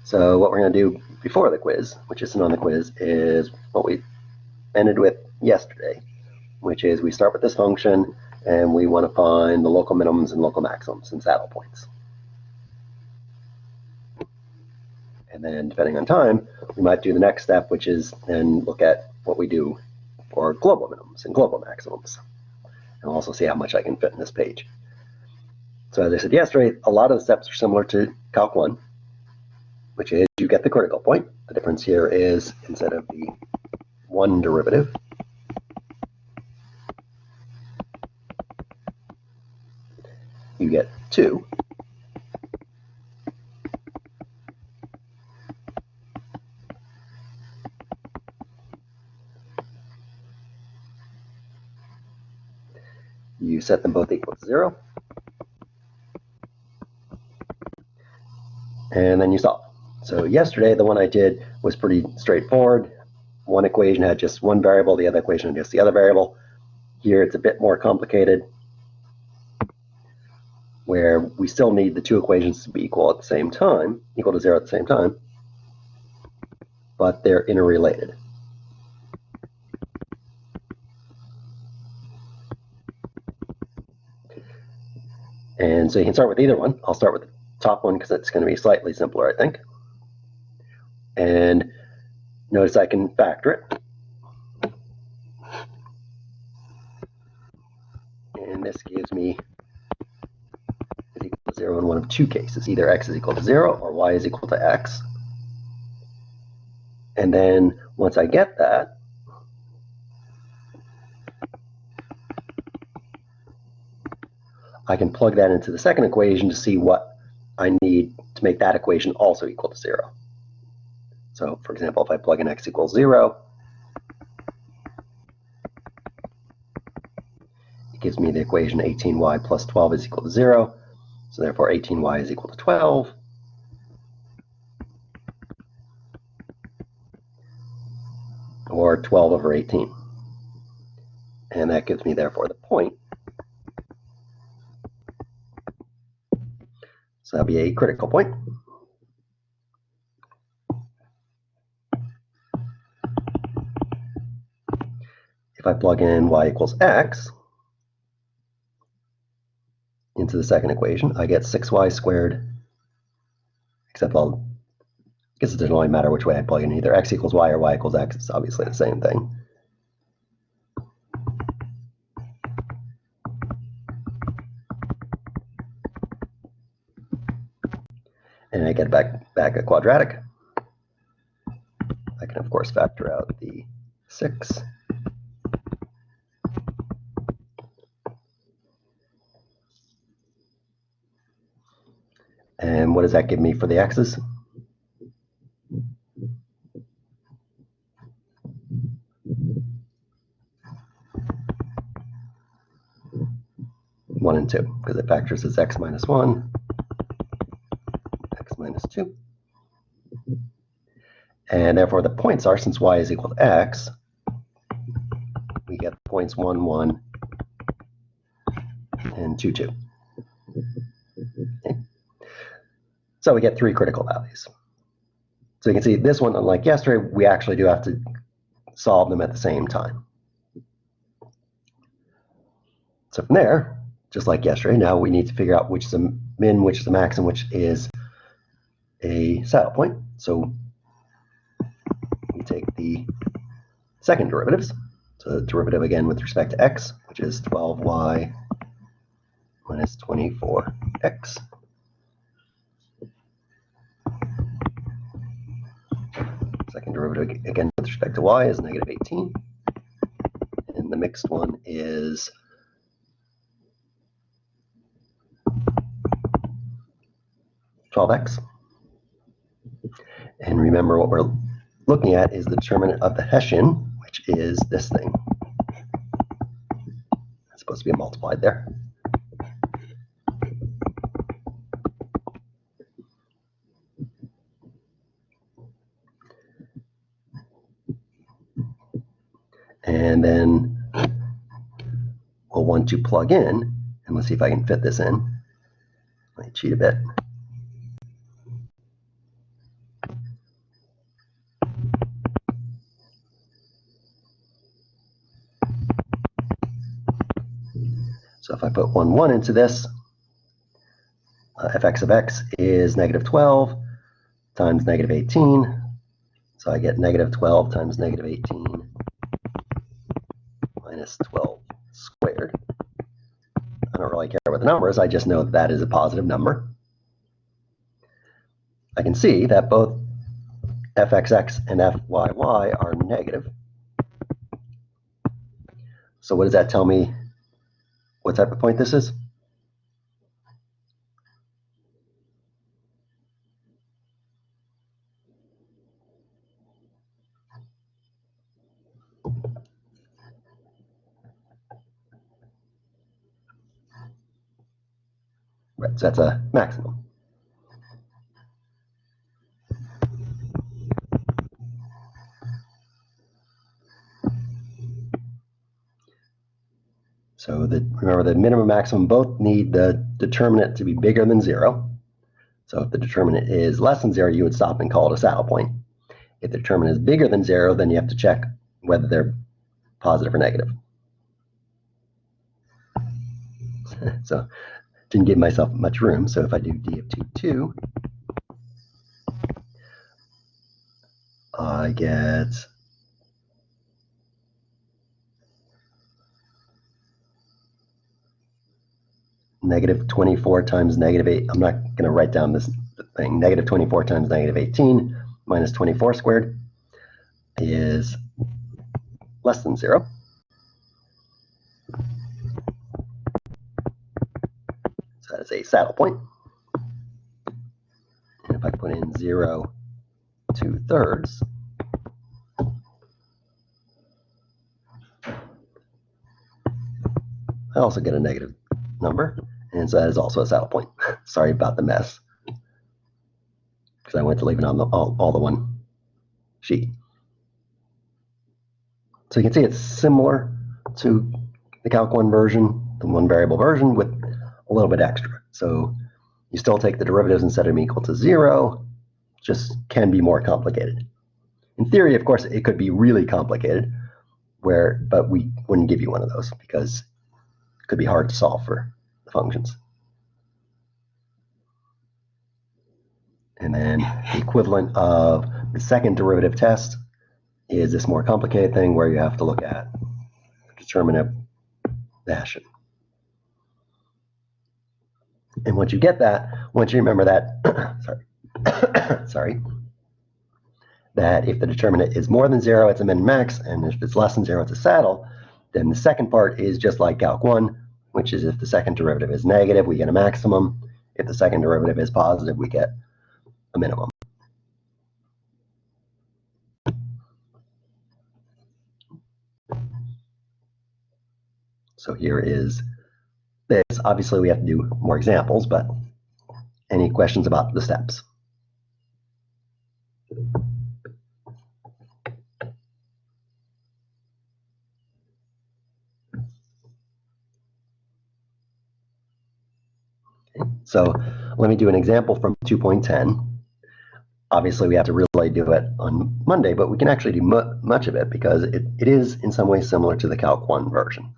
So what we're going to do before the quiz, which isn't on the quiz, is what we ended with yesterday, which is we start with this function and we want to find the local minimums and local maximums and saddle points. And then depending on time, we might do the next step, which is then look at what we do for global minimums and global maximums. And we'll also see how much I can fit in this page. So as I said yesterday, a lot of the steps are similar to Calc 1, which is you get the critical point. The difference here is instead of the one derivative, you get two. You set them both equal to 0. And then you solve. So yesterday, the one I did was pretty straightforward. One equation had just one variable, the other equation had just the other variable. Here it's a bit more complicated, where we still need the two equations to be equal at the same time, equal to 0 at the same time, but they're interrelated. And so you can start with either one. I'll start with the top one because it's going to be slightly simpler, I think. And notice I can factor it. And this gives me is equal to 0 in one of two cases. Either x is equal to 0 or y is equal to x. And then once I get that, I can plug that into the second equation to see what I need to make that equation also equal to 0. So for example, if I plug in x equals 0, it gives me the equation 18y plus 12 is equal to 0. So therefore 18y is equal to 12. Or 12 over 18. And that gives me therefore the point. So that'll be a critical point. If I plug in y equals x into the second equation, I get 6y squared, except I guess it doesn't really matter which way I plug in, either x equals y or y equals x. It's obviously the same thing. And I get back a quadratic. I can, of course, factor out the 6. And what does that give me for the x's? One and 2, because it factors as x minus 1, x minus 2. And therefore the points are, since y is equal to x, we get points 1, 1, and 2, 2. Okay. So we get 3 critical values. So you can see this one, unlike yesterday, we actually do have to solve them at the same time. So from there, just like yesterday, now we need to figure out which is the min, which is the max, and which is a saddle point. So we take the second derivatives. So the derivative again with respect to x, which is 12y minus 24x. Second derivative again with respect to y is negative 18. And the mixed one is $12x. And remember, what we're looking at is the determinant of the Hessian, which is this thing. It's supposed to be multiplied there. And then we'll want to plug in, and let's see if I can fit this in. Let me cheat a bit. So if I put 1, 1 into this, fx of x is negative 12 times negative 18. So I get negative 12 times negative 18 minus 12 squared. I don't really care what the number is. I just know that that is a positive number. I can see that both fxx and fyy are negative. So what does that tell me what type of point this is? Right, so that's a maximum. So remember, the minimum maximum both need the determinant to be bigger than 0. So if the determinant is less than 0, you would stop and call it a saddle point. If the determinant is bigger than 0, then you have to check whether they're positive or negative. So didn't give myself much room. So if I do d of 2, I get negative 24 times negative 8. I'm not going to write down this thing. Negative 24 times negative 18 minus 24 squared is less than 0. So that is a saddle point. And if I put in 0, 2/3, I also get a negative number, and so that is also a saddle point. Sorry about the mess, because I went to leave it on all the one sheet. So you can see it's similar to the Calc 1 version, the one variable version, with a little bit extra. So you still take the derivatives and set them equal to 0, just can be more complicated. In theory, of course, it could be really complicated, but we wouldn't give you one of those because it could be hard to solve for the functions. And then the equivalent of the second derivative test is this more complicated thing where you have to look at the determinant Hessian. And once you get that, once you remember that, sorry, that if the determinant is more than 0, it's a min-max, and if it's less than 0, it's a saddle, then the second part is just like Calc 1, which is if the second derivative is negative, we get a maximum. If the second derivative is positive, we get a minimum. So here is this. Obviously, we have to do more examples, but any questions about the steps? Okay, so let me do an example from 2.10. Obviously, we have to really do it on Monday, but we can actually do much of it because it is in some ways similar to the Calc 1 version.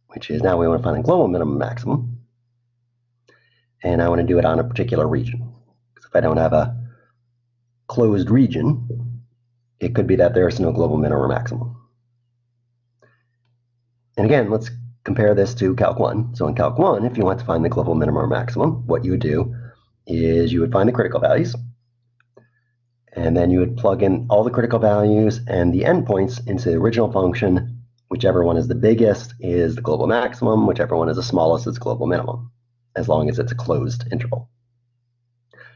Which is now we want to find a global minimum maximum. And I want to do it on a particular region. Because if I don't have a closed region, it could be that there is no global minimum or maximum. And again, let's compare this to Calc 1. So in Calc 1, if you want to find the global minimum or maximum, what you would do is you would find the critical values. And then you would plug in all the critical values and the endpoints into the original function. Whichever one is the biggest is the global maximum, whichever one is the smallest is global minimum, as long as it's a closed interval.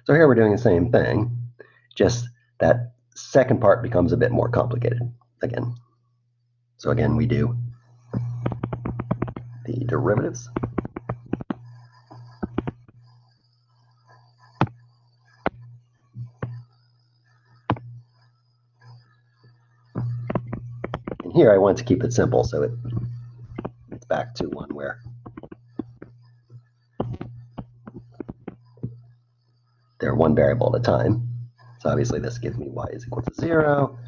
So here we're doing the same thing, just that second part becomes a bit more complicated again. So again, we do the derivatives. And here I want to keep it simple, so it's back to one where they're one variable at a time. So obviously this gives me y is equal to 0.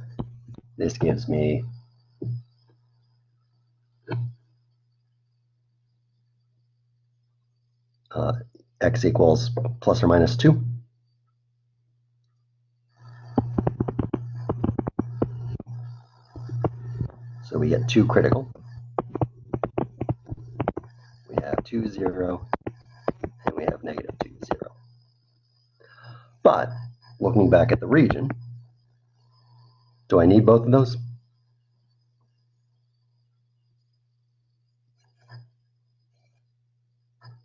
This gives me x equals plus or minus 2. So we get 2 critical. We have 2, 0, and we have negative 2, 0. But looking back at the region, do I need both of those?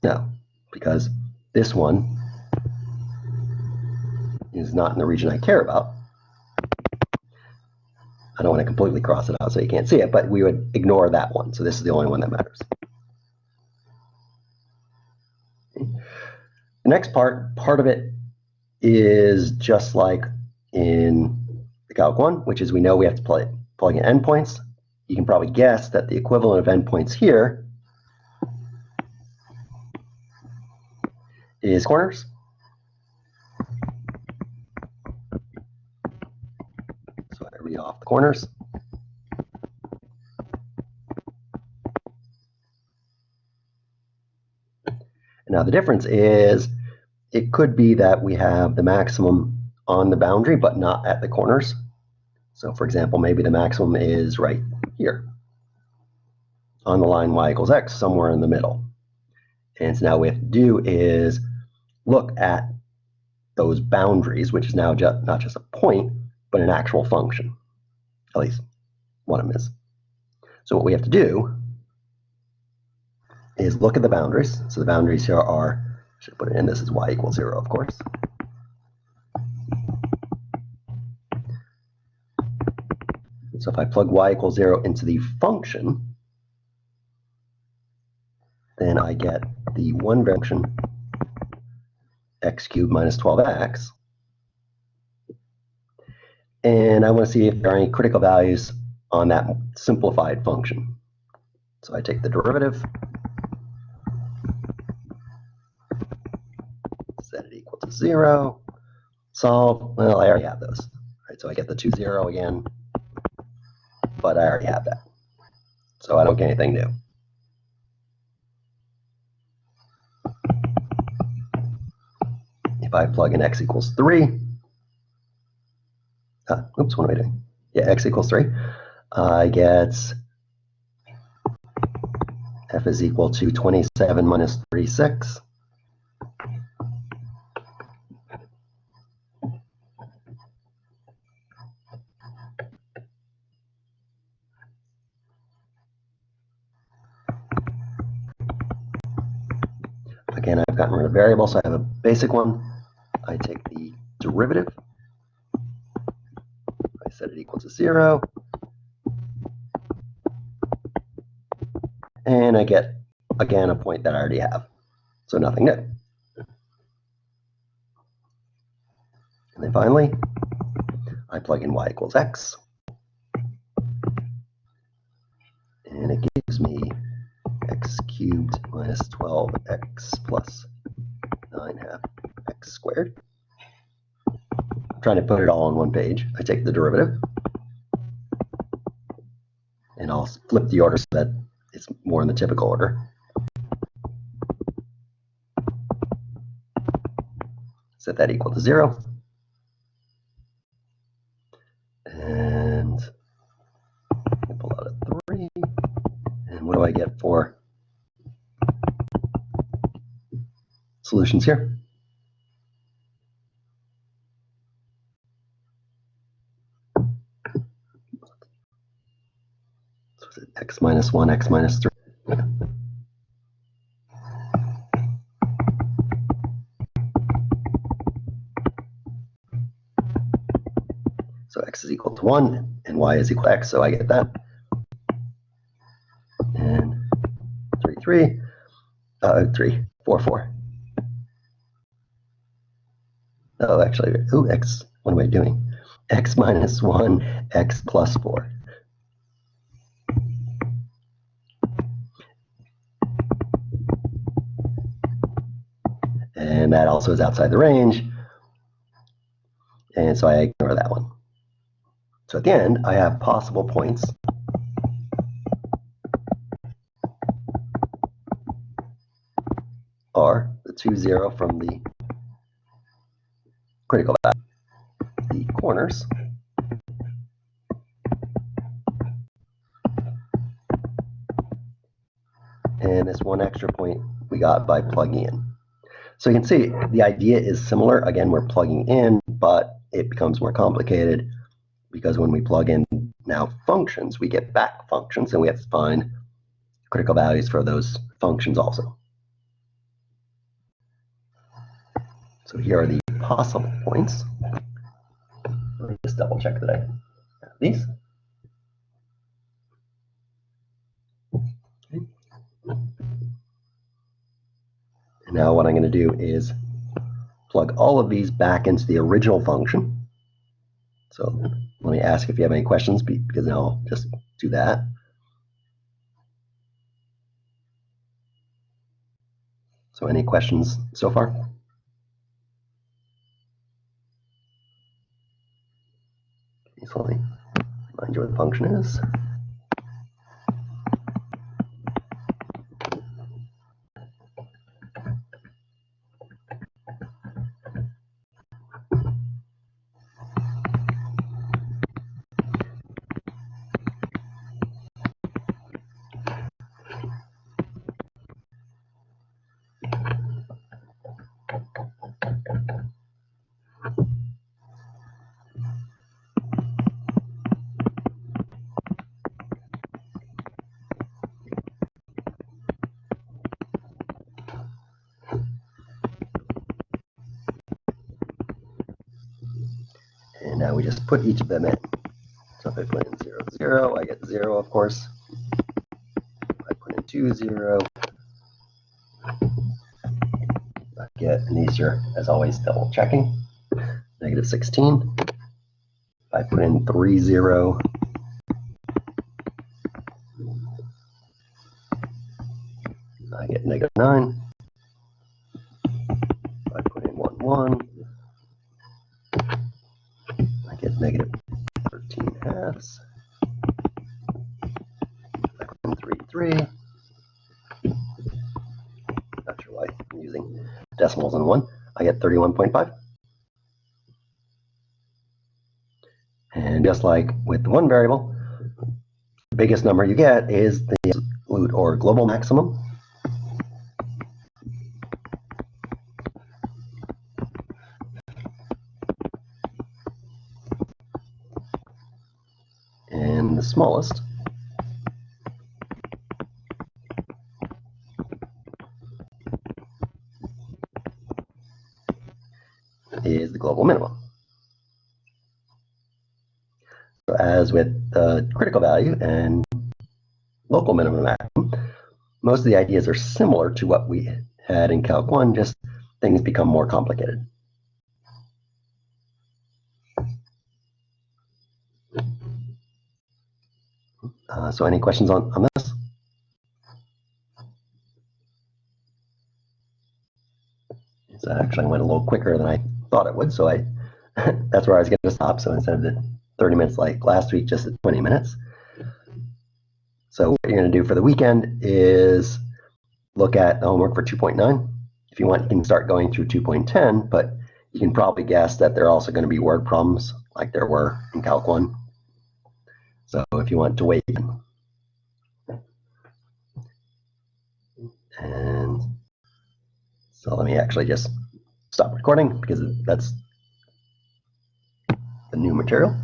No, because this one is not in the region I care about. I don't want to completely cross it out so you can't see it, but we would ignore that one. So this is the only one that matters. Okay. The next part of it is just like in the Calc 1, which is we know we have to plug in endpoints. You can probably guess that the equivalent of endpoints here is corners. So I read off the corners. Now the difference is it could be that we have the maximum on the boundary but not at the corners. So for example, maybe the maximum is right here on the line y equals x, somewhere in the middle. And so now what we have to do is look at those boundaries, which is now not just a point, but an actual function. At least one of them is. So what we have to do is look at the boundaries. So the boundaries here are, I should put it in, this is y equals 0, of course. So if I plug y equals 0 into the function, then I get the one function x cubed minus 12x. And I want to see if there are any critical values on that simplified function. So I take the derivative, set it equal to 0, solve. Well, I already have those. Right, so I get the 2, 0 again, but I already have that. So I don't get anything new. If I plug in x equals 3, oops, what am I doing? Yeah, x equals 3. I get f is equal to 27 minus 36. Again, I've gotten rid of variables, so I have a basic one. I take the derivative. I set it equal to 0. And I get, again, a point that I already have. So nothing new. And then finally, I plug in y equals x. And it gives me x cubed minus 12x plus 9 half x squared. I'm trying to put it all on one page. I take the derivative. And I'll flip the order so that it's more in the typical order. Set that equal to 0. And pull out a 3. And what do I get for solutions here? X minus 1, X minus 3. So X is equal to 1 and Y is equal to X, so I get that. And 3, 4, 4. Oh, actually, X, what am I doing? X minus 1, X plus 4. And that also is outside the range. And so I ignore that one. So at the end, I have possible points are the 2, 0 from the critical value, the corners, and this one extra point we got by plugging in. So you can see the idea is similar. Again, we're plugging in, but it becomes more complicated because when we plug in now functions, we get back functions, and we have to find critical values for those functions also. So here are the possible points. Let me just double check that I have these. Okay. And now what I'm going to do is plug all of these back into the original function. So let me ask if you have any questions, because now I'll just do that. So any questions so far? So let me remind you what the function is. And now we just put each of them in. So if I put in 0, 0, I get 0, of course. If I put in 2, 0, I get, and these are, as always, double checking, negative 16. If I put in 3, 0, I get negative 9. If I put in 1, 1, I get negative 13 halves. If I put in 3, 3, not sure why I'm using decimals in 1, I get 31.5. And just like with the one variable, the biggest number you get is the absolute or global maximum. And the smallest is the global minimum. So as with the critical value and local minimum maximum, most of the ideas are similar to what we had in Calc 1, just things become more complicated. So any questions on this? So actually I went a little quicker than I thought it would, so that's where I was going to stop. So instead of the 30 minutes like last week, just at 20 minutes. So what you're going to do for the weekend is look at the homework for 2.9. If you want, you can start going through 2.10, but you can probably guess that there are also going to be word problems like there were in Calc 1. So if you want to wait. And so let me actually just stop recording because that's the new material.